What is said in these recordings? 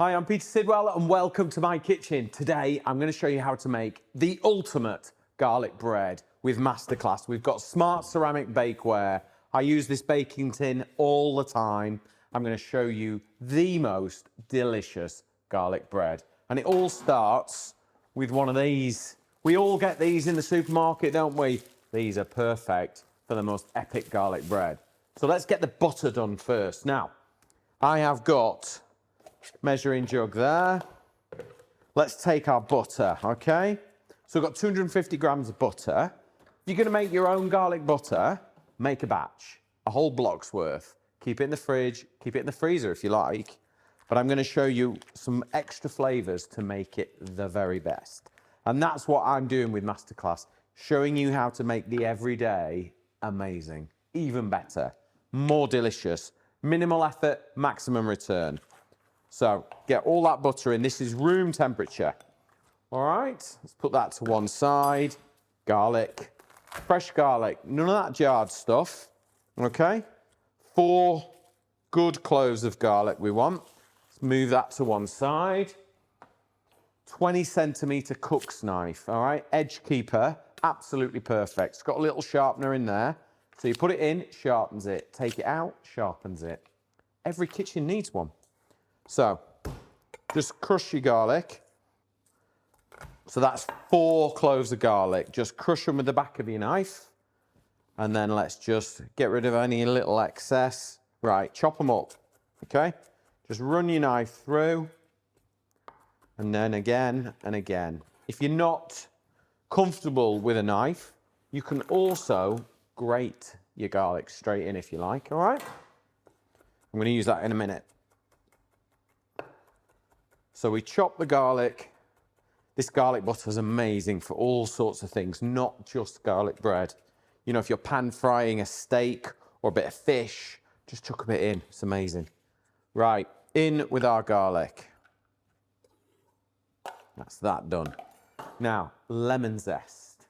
Hi, I'm Peter Sidwell and welcome to my kitchen. Today, I'm going to show you how to make the ultimate garlic bread with MasterClass. We've got smart ceramic bakeware. I use this baking tin all the time. I'm going to show you the most delicious garlic bread. And it all starts with one of these. We all get these in the supermarket, don't we? These are perfect for the most epic garlic bread. So let's get the butter done first. Now, I have got measuring jug there. Let's take our butter, okay? So we've got 250 grams of butter. If you're going to make your own garlic butter, make a batch, a whole block's worth. Keep it in the fridge, keep it in the freezer if you like. But I'm going to show you some extra flavors to make it the very best. And that's what I'm doing with MasterClass, showing you how to make the everyday amazing, even better, more delicious, minimal effort, maximum return. So get all that butter in. This is room temperature. All right, let's put that to one side. Garlic, fresh garlic, none of that jarred stuff. Okay, 4 good cloves of garlic we want. Let's move that to one side. 20 centimeter cook's knife, all right, edge keeper, absolutely perfect. It's got a little sharpener in there. So you put it in, it sharpens it. Take it out, sharpens it. Every kitchen needs one. So, just crush your garlic. So that's 4 cloves of garlic. Just crush them with the back of your knife. And then let's just get rid of any little excess. Right, chop them up, okay? Just run your knife through. And then again and again. If you're not comfortable with a knife, you can also grate your garlic straight in if you like, all right? I'm gonna use that in a minute. So we chop the garlic. This garlic butter is amazing for all sorts of things, not just garlic bread. You know, if you're pan frying a steak or a bit of fish, just chuck a bit in, it's amazing. Right, in with our garlic. That's that done. Now, lemon zest.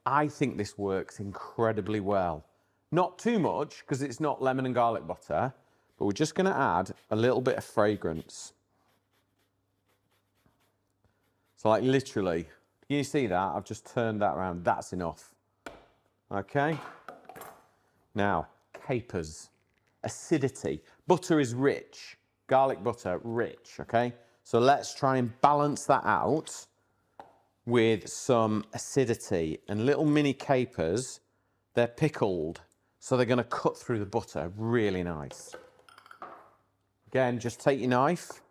I think this works incredibly well. Not too much, because it's not lemon and garlic butter, but we're just gonna add a little bit of fragrance. So like literally, can you see that? I've just turned that around. That's enough. Okay. Now, capers, acidity. Butter is rich. Garlic butter, rich, okay? So let's try and balance that out with some acidity. And little mini capers, they're pickled. So they're gonna cut through the butter really nice. Again, just take your knife.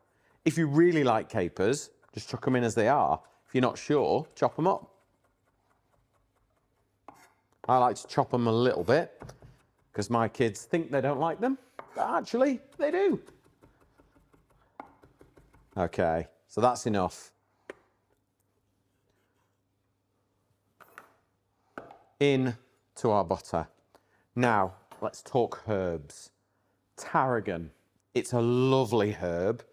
If you really like capers, just chuck them in as they are. If you're not sure, chop them up. I like to chop them a little bit because my kids think they don't like them, but actually they do. Okay, so that's enough. In to our butter. Now, let's talk herbs. Tarragon, it's a lovely herb,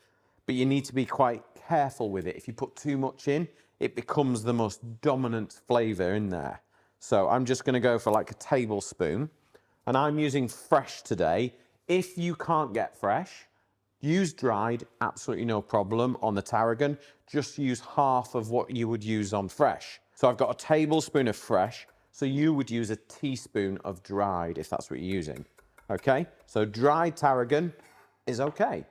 but you need to be quite careful with it. If you put too much in, it becomes the most dominant flavor in there. So I'm just going to go for like a tablespoon, and I'm using fresh today. If you can't get fresh, use dried, absolutely no problem on the tarragon. Just use half of what you would use on fresh. So I've got a tablespoon of fresh, so you would use a teaspoon of dried if that's what you're using. Okay, so dried tarragon is okay.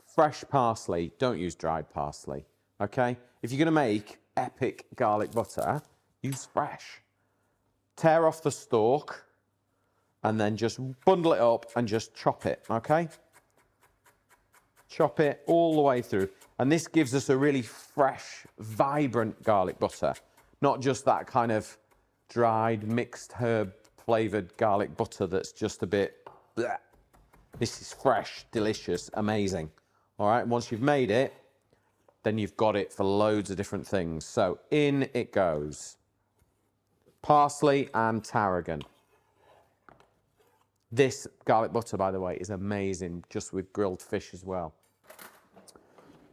Fresh parsley, don't use dried parsley, okay? If you're gonna make epic garlic butter, use fresh. Tear off the stalk and then just bundle it up and just chop it, okay? Chop it all the way through. And this gives us a really fresh, vibrant garlic butter, not just that kind of dried, mixed herb flavored garlic butter that's just a bit bleh. This is fresh, delicious, amazing. All right, once you've made it, then you've got it for loads of different things. So in it goes. Parsley and tarragon. This garlic butter, by the way, is amazing, just with grilled fish as well.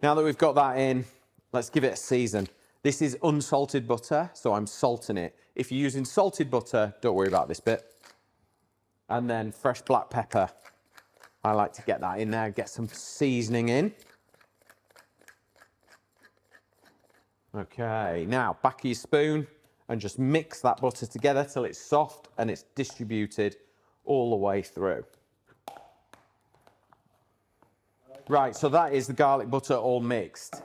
Now that we've got that in, let's give it a season. This is unsalted butter, so I'm salting it. If you're using salted butter, don't worry about this bit. And then fresh black pepper. I like to get that in there, get some seasoning in. Okay, now back of your spoon and just mix that butter together till it's soft and it's distributed all the way through. Right, so that is the garlic butter all mixed.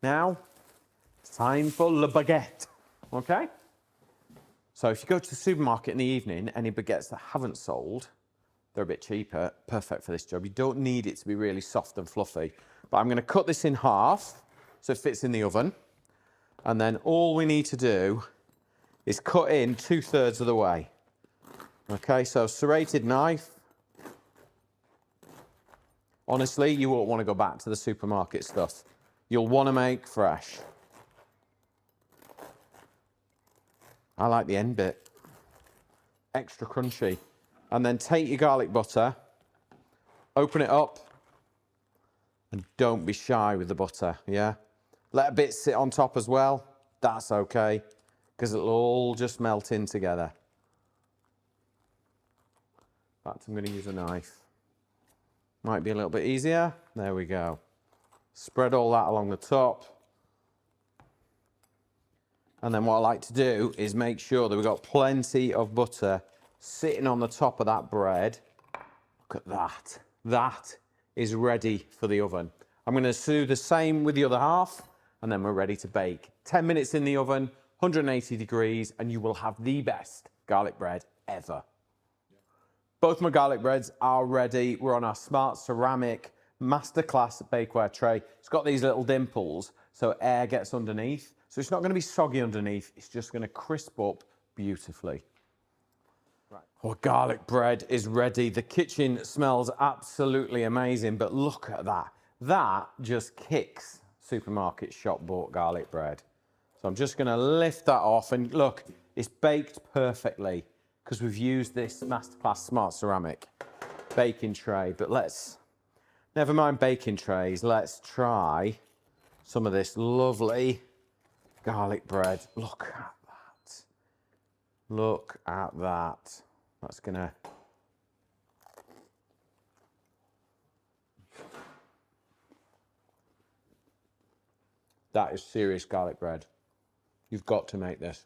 Now, it's time for le baguette, okay? So if you go to the supermarket in the evening, any baguettes that haven't sold, they're a bit cheaper, perfect for this job. You don't need it to be really soft and fluffy. But I'm gonna cut this in half so it fits in the oven. And then all we need to do is cut in 2/3 of the way. Okay, so serrated knife. Honestly, you won't want to go back to the supermarket stuff. You'll want to make fresh. I like the end bit. Extra crunchy. And then take your garlic butter, open it up, and don't be shy with the butter, yeah? Let a bit sit on top as well. That's okay, because it'll all just melt in together. In fact, I'm going to use a knife. Might be a little bit easier. There we go. Spread all that along the top. And then what I like to do is make sure that we've got plenty of butter sitting on the top of that bread. Look at that. That is ready for the oven. I'm going to do the same with the other half, and then we're ready to bake. 10 minutes in the oven, 180 degrees, and you will have the best garlic bread ever. Both my garlic breads are ready. We're on our smart ceramic MasterClass bakeware tray. It's got these little dimples so air gets underneath. So it's not going to be soggy underneath. It's just going to crisp up beautifully. Right. Our garlic bread is ready. The kitchen smells absolutely amazing, but look at that. That just kicks supermarket shop bought garlic bread. So I'm just going to lift that off and look, it's baked perfectly, because we've used this MasterClass Smart Ceramic baking tray. But never mind baking trays, let's try some of this lovely garlic bread. Look at that. Look at that. That's gonna... That is serious garlic bread. You've got to make this.